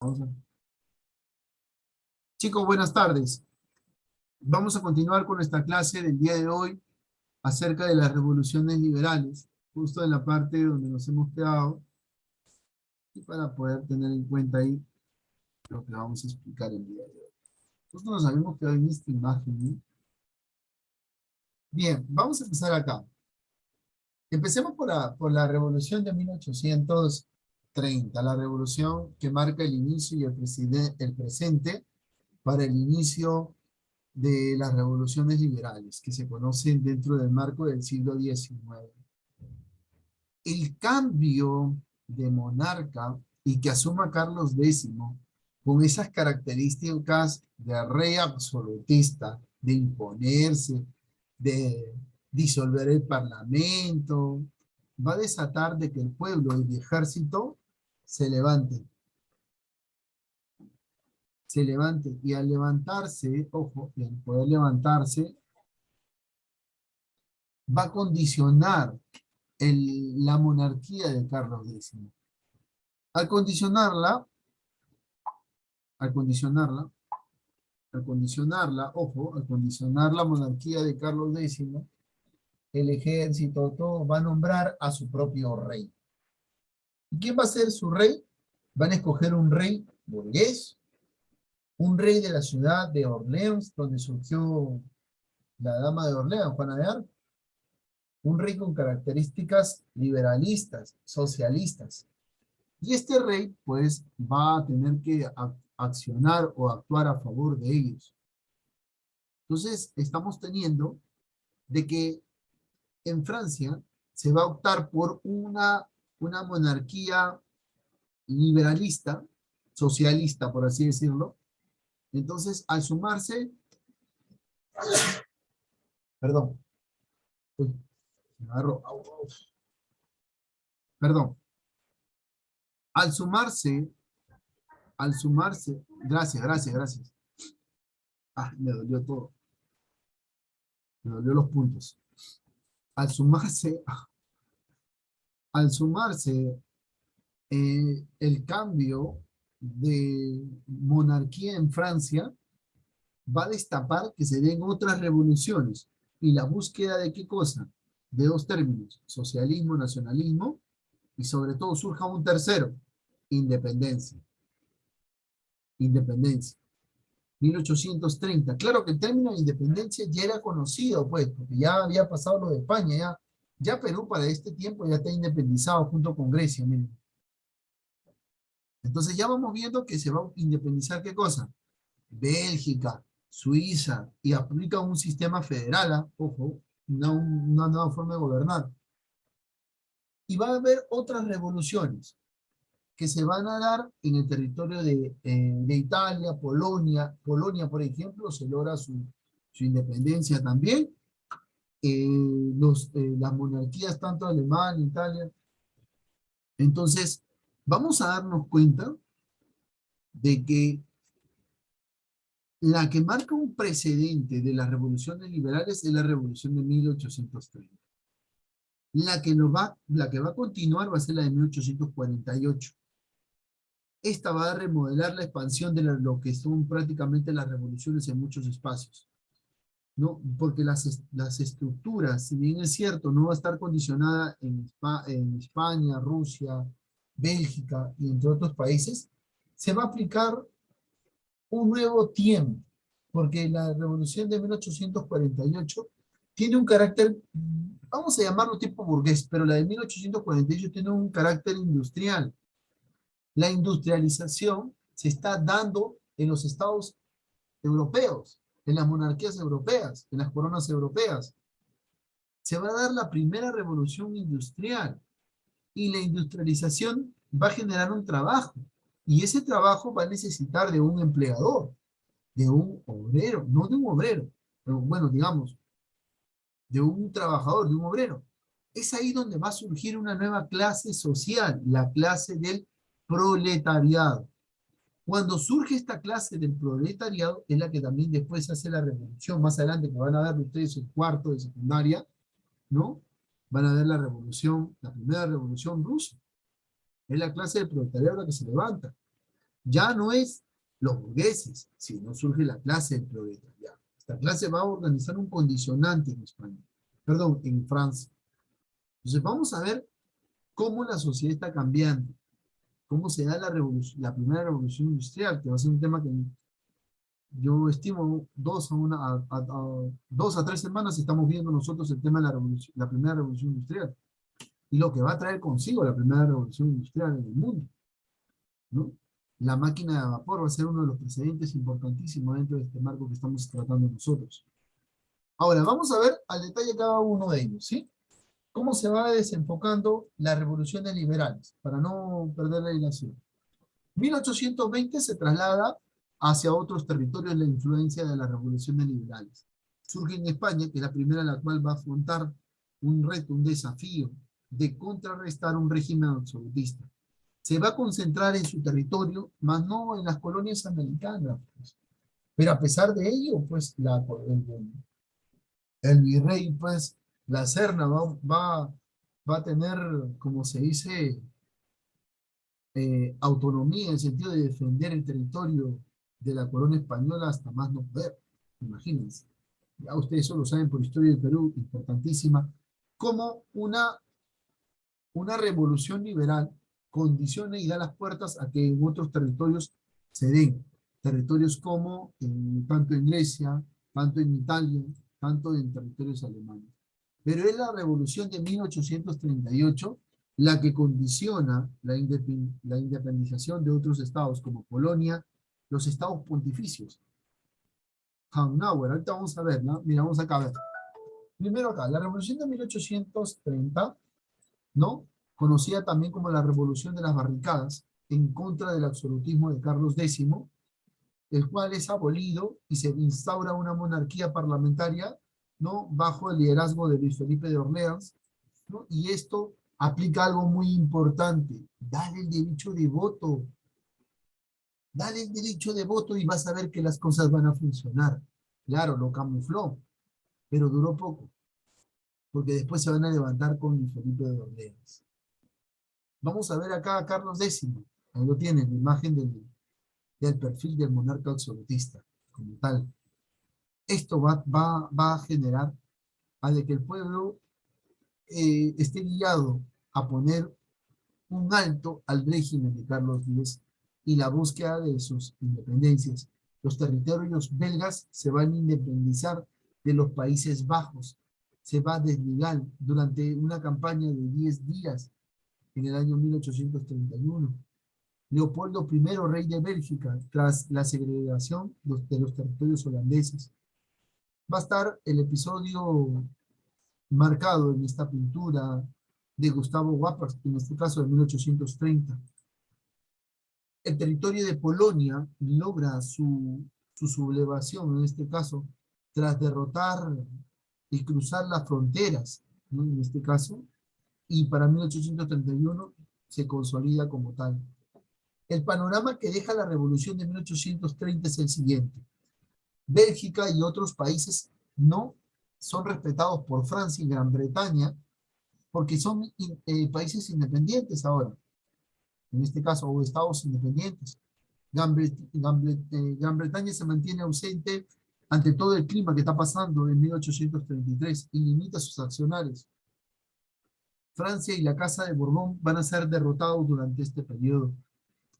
Vamos a- Chicos, buenas tardes. Vamos a continuar con nuestra clase del día de hoy acerca de las revoluciones liberales, justo en la parte donde nos hemos quedado, y para poder tener en cuenta ahí lo que vamos a explicar el día de hoy. Justo nos habíamos quedado en esta imagen, ¿no? Bien, vamos a empezar acá. Empecemos por la revolución de 1830, la revolución que marca el inicio y el presente para el inicio de las revoluciones liberales que se conocen dentro del marco del siglo XIX. El cambio de monarca y que asuma Carlos X con esas características de rey absolutista, de imponerse, de disolver el parlamento, va a desatar de que el pueblo y el ejército se levanten. Se levante, y al levantarse, ojo, y al poder levantarse, va a condicionar la monarquía de Carlos X. Al condicionarla, al condicionarla, ojo, al condicionar la monarquía de Carlos X, el ejército, todo va a nombrar a su propio rey. ¿Y quién va a ser su rey? Van a escoger un rey burgués, un rey de la ciudad de Orleans, donde surgió la dama de Orleans, Juana de Arco, un rey con características liberalistas, socialistas. Y este rey, pues, va a tener que accionar o actuar a favor de ellos. Entonces, estamos teniendo de que en Francia se va a optar por una monarquía liberalista, socialista, por así decirlo. Entonces, al sumarse, perdón, uy, me agarró, perdón, al sumarse, gracias. Ah, me dolió todo, me dolió los puntos. Al sumarse, al sumarse el cambio de monarquía en Francia, va a destapar que se den otras revoluciones y la búsqueda de qué cosa, de dos términos, socialismo, nacionalismo, y sobre todo surja un tercero, independencia. Independencia. 1830. Claro que el término de independencia ya era conocido, pues, porque ya había pasado lo de España, ya Perú para este tiempo ya está independizado junto con Grecia, miren. Entonces ya vamos viendo que se va a independizar ¿qué cosa? Bélgica, Suiza, y aplica un sistema federal, ojo, una nueva forma de gobernar. Y va a haber otras revoluciones que se van a dar en el territorio de Italia, Polonia, por ejemplo, se logra su independencia también. Las monarquías, tanto Alemania, Italia. Entonces, vamos a darnos cuenta de que la que marca un precedente de las revoluciones liberales es la revolución de 1830. La que va a continuar va a ser la de 1848. Esta va a remodelar la expansión de lo que son prácticamente las revoluciones en muchos espacios, ¿no? Porque las estructuras, si bien es cierto, no va a estar condicionada en España, Rusia, Bélgica y entre otros países, se va a aplicar un nuevo tiempo, porque la revolución de 1848 tiene un carácter, vamos a llamarlo tipo burgués, pero la de 1848 tiene un carácter industrial. La industrialización se está dando en los estados europeos, en las monarquías europeas, en las coronas europeas. Se va a dar la primera revolución industrial y la industrialización va a generar un trabajo y ese trabajo va a necesitar de un empleador, de un obrero, no de un obrero, pero bueno, digamos, de un trabajador, de un obrero. Es ahí donde va a surgir una nueva clase social, la clase del proletariado. Cuando surge esta clase del proletariado, es la que también después hace la revolución, más adelante, que van a ver ustedes el cuarto de secundaria, ¿no? Van a ver la revolución, la primera revolución rusa. Es la clase del proletariado la que se levanta. Ya no es los burgueses, sino surge la clase del proletariado. Esta clase va a organizar un condicionante en España, perdón, en Francia. Entonces vamos a ver cómo la sociedad está cambiando, cómo se da la revolución, la primera revolución industrial, que va a ser un tema que yo estimo 2 a 3 semanas estamos viendo nosotros el tema de la primera revolución industrial y lo que va a traer consigo la primera revolución industrial en el mundo, ¿no? La máquina de vapor va a ser uno de los precedentes importantísimos dentro de este marco que estamos tratando nosotros. Ahora, vamos a ver al detalle cada uno de ellos, ¿sí? ¿Cómo se va desenfocando las revoluciones liberales? Para no perder la ilación. 1820 se traslada hacia otros territorios la influencia de las revoluciones liberales. Surge en España, que es la primera en la cual va a afrontar un reto, un desafío de contrarrestar un régimen absolutista. Se va a concentrar en su territorio, más no en las colonias americanas, pues. Pero a pesar de ello, pues el virrey, pues la Serna va a tener, como se dice, autonomía en el sentido de defender el territorio de la corona española hasta más no poder. Imagínense. Ya ustedes eso lo saben por historia del Perú, importantísima, como una revolución liberal condiciona y da las puertas a que en otros territorios se den. Territorios como tanto en Grecia, tanto en Italia, tanto en territorios alemanes. Pero es la revolución de 1838 la que condiciona la independización de otros estados como Polonia, los estados pontificios. Hanauer, ahorita vamos a ver, ¿no? Mira, vamos acá a ver. Primero acá, la revolución de 1830, ¿no? Conocida también como la Revolución de las Barricadas, en contra del absolutismo de Carlos X, el cual es abolido y se instaura una monarquía parlamentaria, ¿no? Bajo el liderazgo de Luis Felipe de Orleans, ¿no? Y esto aplica algo muy importante, dale el derecho de voto, dale el derecho de voto y vas a ver que las cosas van a funcionar. Claro, lo camufló, pero duró poco, porque después se van a levantar con Luis Felipe de Orleans. Vamos a ver acá a Carlos X. Ahí lo tienen, la imagen del perfil del monarca absolutista, como tal. Esto va a generar a de que el pueblo esté guiado a poner un alto al régimen de Carlos X y la búsqueda de sus independencias. Los territorios belgas se van a independizar de los Países Bajos. Se va a desligar durante una campaña de 10 días en el año 1831. Leopoldo I, rey de Bélgica, tras la segregación de los territorios holandeses. Va a estar el episodio marcado en esta pintura de Gustavo Wappers, en este caso de 1830. El territorio de Polonia logra su sublevación, en este caso, tras derrotar y cruzar las fronteras, ¿no? En este caso, y para 1831 se consolida como tal. El panorama que deja la revolución de 1830 es el siguiente. Bélgica y otros países no son respetados por Francia y Gran Bretaña porque son países independientes ahora, en este caso, o estados independientes. Gran Bretaña se mantiene ausente ante todo el clima que está pasando en 1833 y limita sus accionarios. Francia y la Casa de Borbón van a ser derrotados durante este periodo.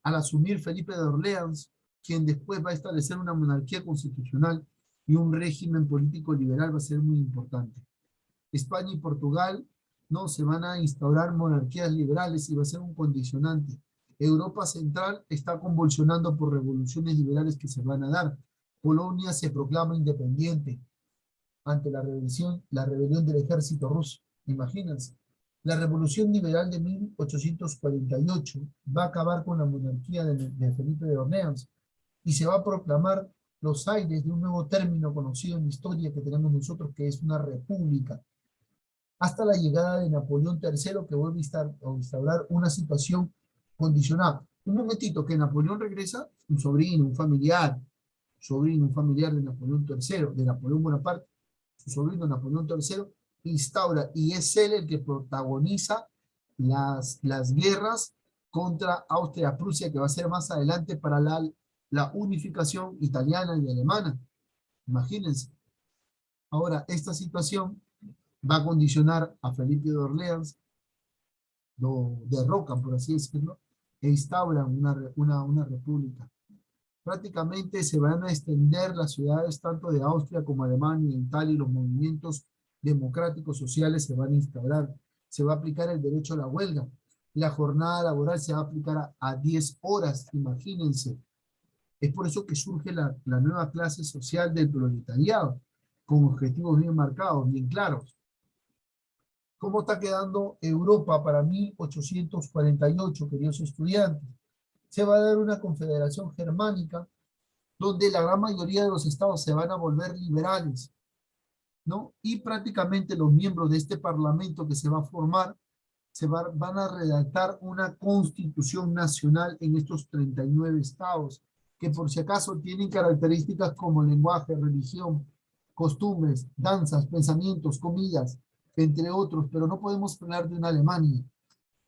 Al asumir Felipe de Orleans, quien después va a establecer una monarquía constitucional y un régimen político liberal, va a ser muy importante. España y Portugal no se van a instaurar monarquías liberales y va a ser un condicionante. Europa Central está convulsionando por revoluciones liberales que se van a dar. Polonia se proclama independiente ante la rebelión del ejército ruso. Imagínense. La revolución liberal de 1848 va a acabar con la monarquía de Felipe de Orleans y se va a proclamar los aires de un nuevo término conocido en la historia que tenemos nosotros, que es una república, hasta la llegada de Napoleón III, que vuelve a instaurar una situación condicionada. Un momentito, que Napoleón regresa, un sobrino, un familiar de Napoleón III, de Napoleón Bonaparte, su sobrino Napoleón III, instaura, y es él el que protagoniza las guerras contra Austria-Prusia, que va a ser más adelante para la unificación italiana y alemana. Imagínense. Ahora, esta situación va a condicionar a Felipe de Orleans, lo derrocan, por así decirlo, e instauran una república. Prácticamente se van a extender las ciudades tanto de Austria como Alemania y Italia, y los movimientos democráticos sociales se van a instaurar. Se va a aplicar el derecho a la huelga. La jornada laboral se va a aplicar a 10 horas, imagínense. Es por eso que surge la nueva clase social del proletariado, con objetivos bien marcados, bien claros. ¿Cómo está quedando Europa para 1848, queridos estudiantes? Se va a dar una confederación germánica donde la gran mayoría de los estados se van a volver liberales, ¿no? Y prácticamente los miembros de este parlamento que se va a formar van a redactar una constitución nacional en estos 39 estados, que por si acaso tienen características como lenguaje, religión, costumbres, danzas, pensamientos, comidas, entre otros, pero no podemos hablar de una Alemania.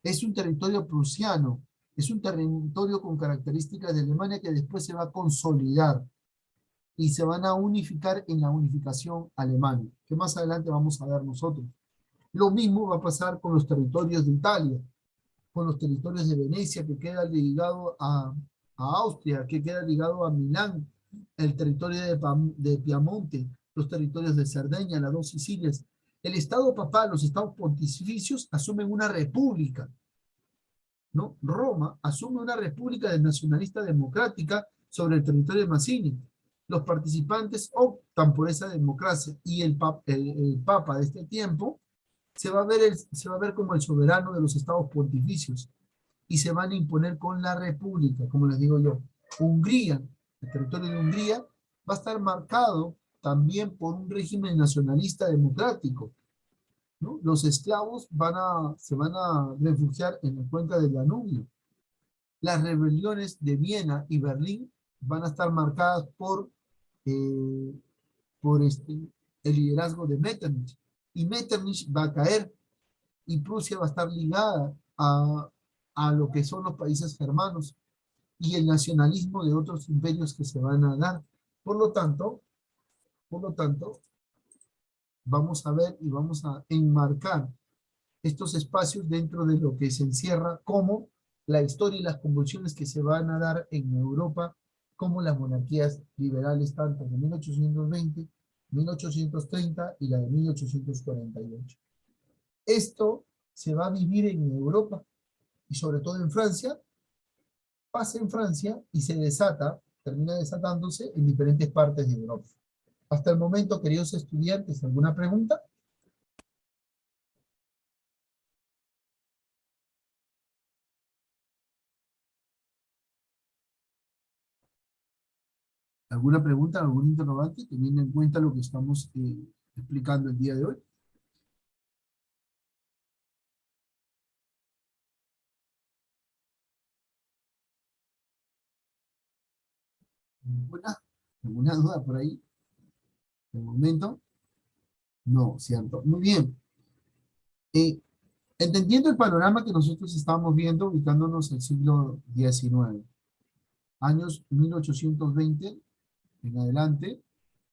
Es un territorio prusiano, es un territorio con características de Alemania que después se va a consolidar y se van a unificar en la unificación alemana, que más adelante vamos a ver nosotros. Lo mismo va a pasar con los territorios de Italia, con los territorios de Venecia, que queda ligado a Austria, que queda ligado a Milán, el territorio de Piamonte, los territorios de Cerdeña, las dos Sicilias. El Estado papal, los estados pontificios asumen una república, ¿no? Roma asume una república de nacionalista democrática sobre el territorio de Mazzini. Los participantes optan por esa democracia y el Papa de este tiempo se va a ver como el soberano de los estados pontificios y se van a imponer con la república, como les digo yo. Hungría, el territorio de Hungría, va a estar marcado también por un régimen nacionalista democrático, ¿no? Los esclavos se van a refugiar en la cuenca del Danubio. Las rebeliones de Viena y Berlín van a estar marcadas eh, por el liderazgo de Metternich. Y Metternich va a caer y Prusia va a estar ligada a lo que son los países germanos y el nacionalismo de otros imperios que se van a dar. Por lo tanto, vamos a ver y vamos a enmarcar estos espacios dentro de lo que se encierra como la historia y las convulsiones que se van a dar en Europa, como las monarquías liberales, tanto de 1820, 1830 y la de 1848. Esto se va a vivir en Europa y sobre todo en Francia, pasa en Francia y se desata, termina desatándose en diferentes partes de Europa. Hasta el momento, queridos estudiantes, ¿alguna pregunta? ¿Alguna pregunta, algún interrogante, teniendo en cuenta lo que estamos explicando el día de hoy? ¿Alguna duda por ahí? De momento, no, ¿cierto? Muy bien. Eh, Entendiendo el panorama que nosotros estamos viendo, ubicándonos en el siglo XIX, años 1820 en adelante,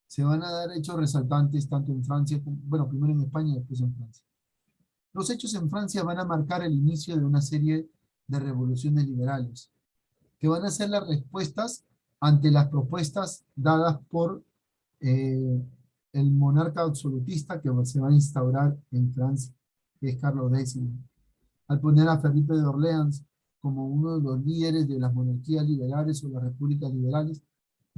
se van a dar hechos resaltantes tanto en Francia, bueno, primero en España y después en Francia. Los hechos en Francia van a marcar el inicio de una serie de revoluciones liberales, que van a ser las respuestas ante las propuestas dadas por eh, el monarca absolutista que se va a instaurar en Francia, que es Carlos X, al poner a Felipe de Orleans como uno de los líderes de las monarquías liberales o las repúblicas liberales,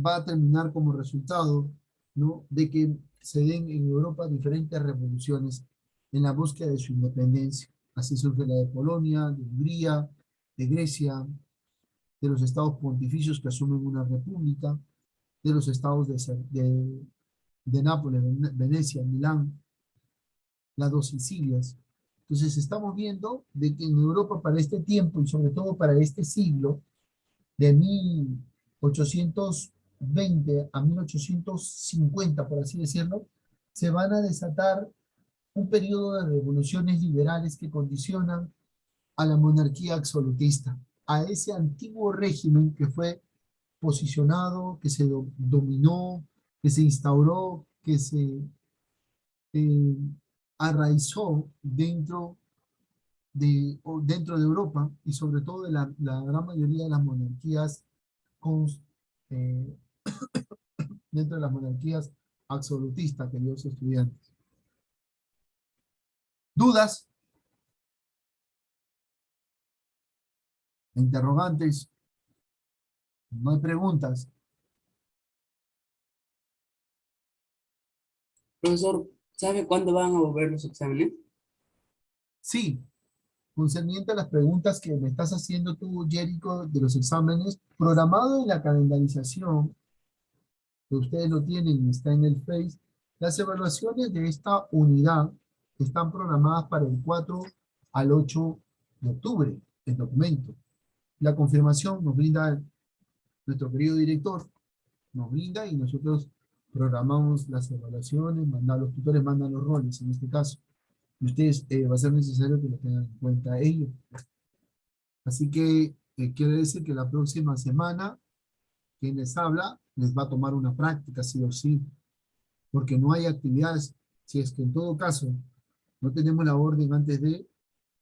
va a terminar como resultado, ¿no?, de que se den en Europa diferentes revoluciones en la búsqueda de su independencia. Así surge la de Polonia, de Hungría, de Grecia, de los estados pontificios que asumen una república, de los estados de Nápoles, Venecia, Milán, las dos Sicilias. Entonces estamos viendo de que en Europa para este tiempo y sobre todo para este siglo, de 1820 a 1850, por así decirlo, se van a desatar un periodo de revoluciones liberales que condicionan a la monarquía absolutista, a ese antiguo régimen que fue posicionado, que se dominó, que se instauró, que se eh, arraizó dentro de Europa y sobre todo de la gran mayoría de las monarquías, con, eh, dentro de las monarquías absolutistas, queridos estudiantes. ¿Dudas? ¿Interrogantes? ¿No hay preguntas? Profesor, ¿sabe cuándo van a volver los exámenes? Sí, concerniente a las preguntas que me estás haciendo tú, Jericho, de los exámenes, programado en la calendarización, que ustedes lo tienen, está en el Face, las evaluaciones de esta unidad están programadas para el 4 al 8 de octubre, el documento. La confirmación nos brinda nuestro querido director, nos brinda y nosotros programamos las evaluaciones, los tutores mandan los roles en este caso. Y ustedes va a ser necesario que lo tengan en cuenta ellos. Así que quiere decir que la próxima semana quien les habla les va a tomar una práctica, sí o sí, porque no hay actividades. Si es que en todo caso no tenemos la orden antes de,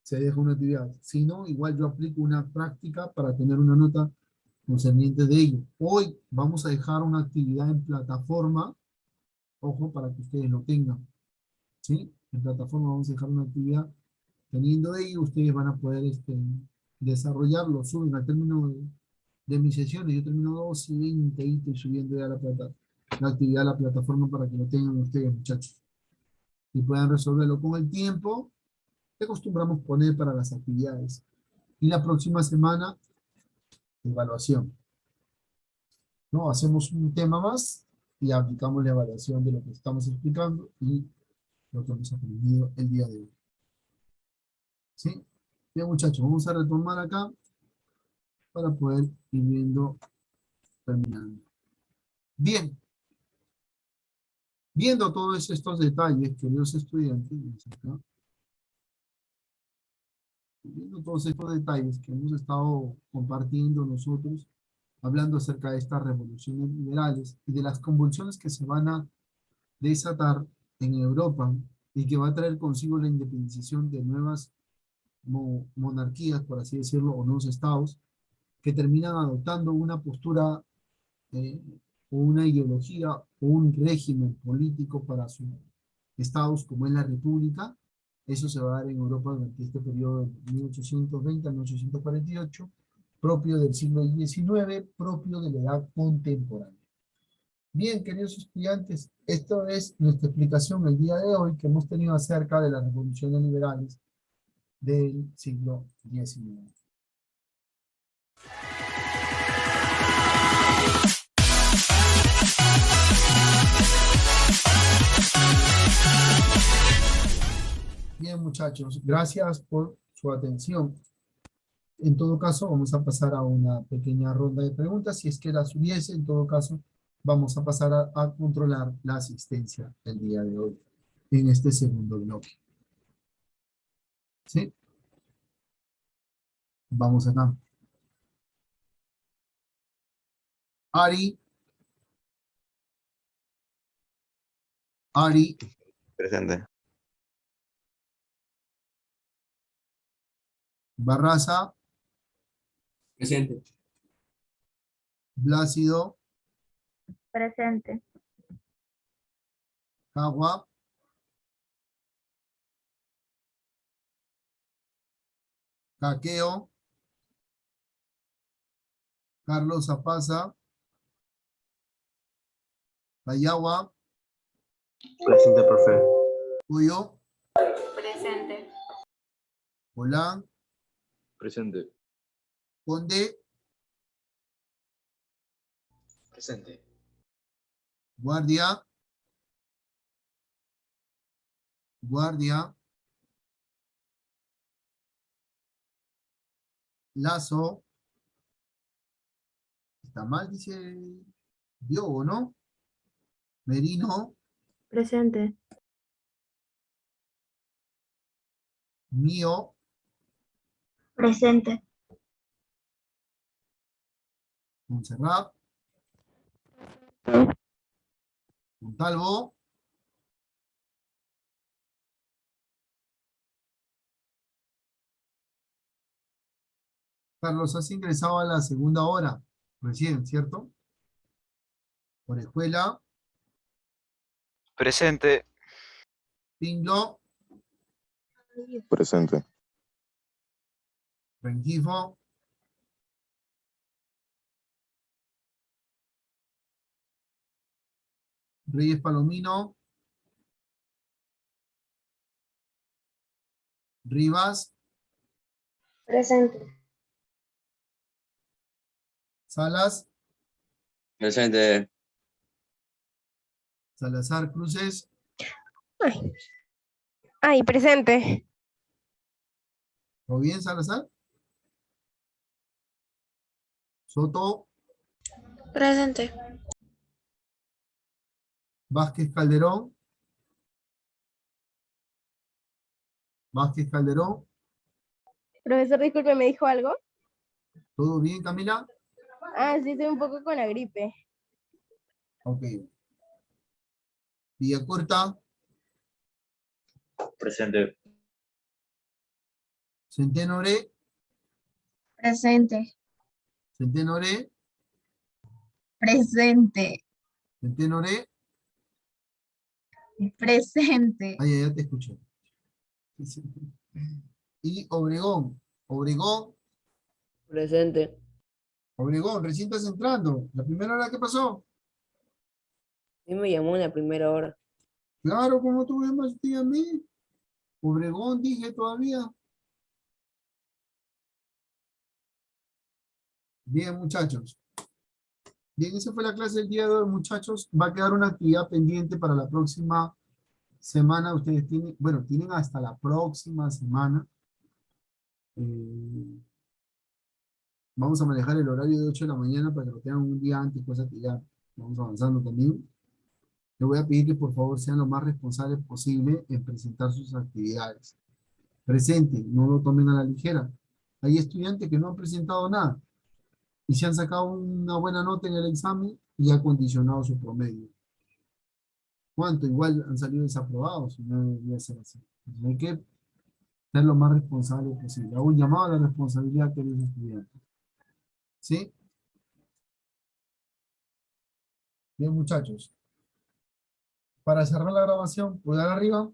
se deja una actividad. Si no, igual yo aplico una práctica para tener una nota concerniente de ello. Hoy vamos a dejar una actividad en plataforma, ojo, para que ustedes lo tengan, ¿sí? En plataforma vamos a dejar una actividad. Teniendo ello, ustedes van a poder desarrollarlo, suben al término de mis sesiones, yo termino 2:20 y estoy subiendo ya la actividad a la plataforma para que lo tengan ustedes, muchachos. Y puedan resolverlo con el tiempo que acostumbramos poner para las actividades. Y la próxima semana, evaluación. ¿No? Hacemos un tema más y aplicamos la evaluación de lo que estamos explicando y lo que hemos aprendido el día de hoy. ¿Sí? Bien, muchachos, vamos a retomar acá para poder ir viendo, terminando. Bien, viendo todos estos detalles, queridos estudiantes, ¿no? Viendo todos estos detalles que hemos estado compartiendo nosotros, hablando acerca de estas revoluciones liberales y de las convulsiones que se van a desatar en Europa y que va a traer consigo la independización de nuevas monarquías, por así decirlo, o nuevos estados, que terminan adoptando una postura eh, o una ideología o un régimen político para sus estados, como es la República. Eso se va a dar en Europa durante este periodo de 1820 a 1848, propio del siglo XIX, propio de la edad contemporánea. Bien, queridos estudiantes, esto es nuestra explicación el día de hoy que hemos tenido acerca de las revoluciones liberales del siglo XIX. Bien, muchachos, gracias por su atención. En todo caso, vamos a pasar a una pequeña ronda de preguntas. Si es que las hubiese, en todo caso, vamos a pasar a controlar la asistencia el día de hoy en este segundo bloque. ¿Sí? Vamos acá. Ari, Ari, Presente. Barraza, Presente. Blácido, Presente. Jagua, Caqueo, Carlos Apaza, Payagua, Presente, profe. Puyo, Presente. Holán, Presente. Conde, Presente. Guardia, Guardia, Lazo, está mal, dice Diogo, ¿no? Merino, Presente. Mío, Presente. Montserrat, Montalvo, Carlos, has ingresado a la segunda hora, recién, ¿cierto? Orejuela, Presente. Pingo, Presente. Rengifo, Reyes Palomino, Rivas, Presente. Salas, Presente. Salazar Cruces, Ay, presente. ¿todo bien, Salazar? Soto, Presente. Vázquez Calderón, Vázquez Calderón, Profesor, disculpe, ¿me dijo algo? ¿todo bien, Camila? Ah, sí, estoy un poco con la gripe. Ok. Villacorta, Presente. Centenoré, Presente. Centenoré, Presente. Centenoré, Presente. ay, ya te escuché. Y Obregón, Obregón, Presente. Obregón, recién estás entrando. ¿La primera hora qué pasó? Sí me llamó en la primera hora. Claro, como tú llamas a mí. Obregón, dije todavía. Bien, muchachos. Bien, esa fue la clase del día de hoy, muchachos. Va a quedar una actividad pendiente para la próxima semana. Ustedes tienen, bueno, tienen hasta la próxima semana. Eh, vamos a manejar el horario de 8 de la mañana para que lo tengan un día antes, cosa que ya vamos avanzando también. Le voy a pedir que por favor sean lo más responsables posible en presentar sus actividades. Presente, no lo tomen a la ligera. Hay estudiantes que no han presentado nada y se han sacado una buena nota en el examen y ha condicionado su promedio. ¿Cuánto? Igual han salido desaprobados, no debería ser así. Entonces, hay que ser lo más responsable posible. Hago un llamado a la responsabilidad de los estudiantes. ¿Sí? Bien, muchachos. Para cerrar la grabación, ¿puedo dar arriba?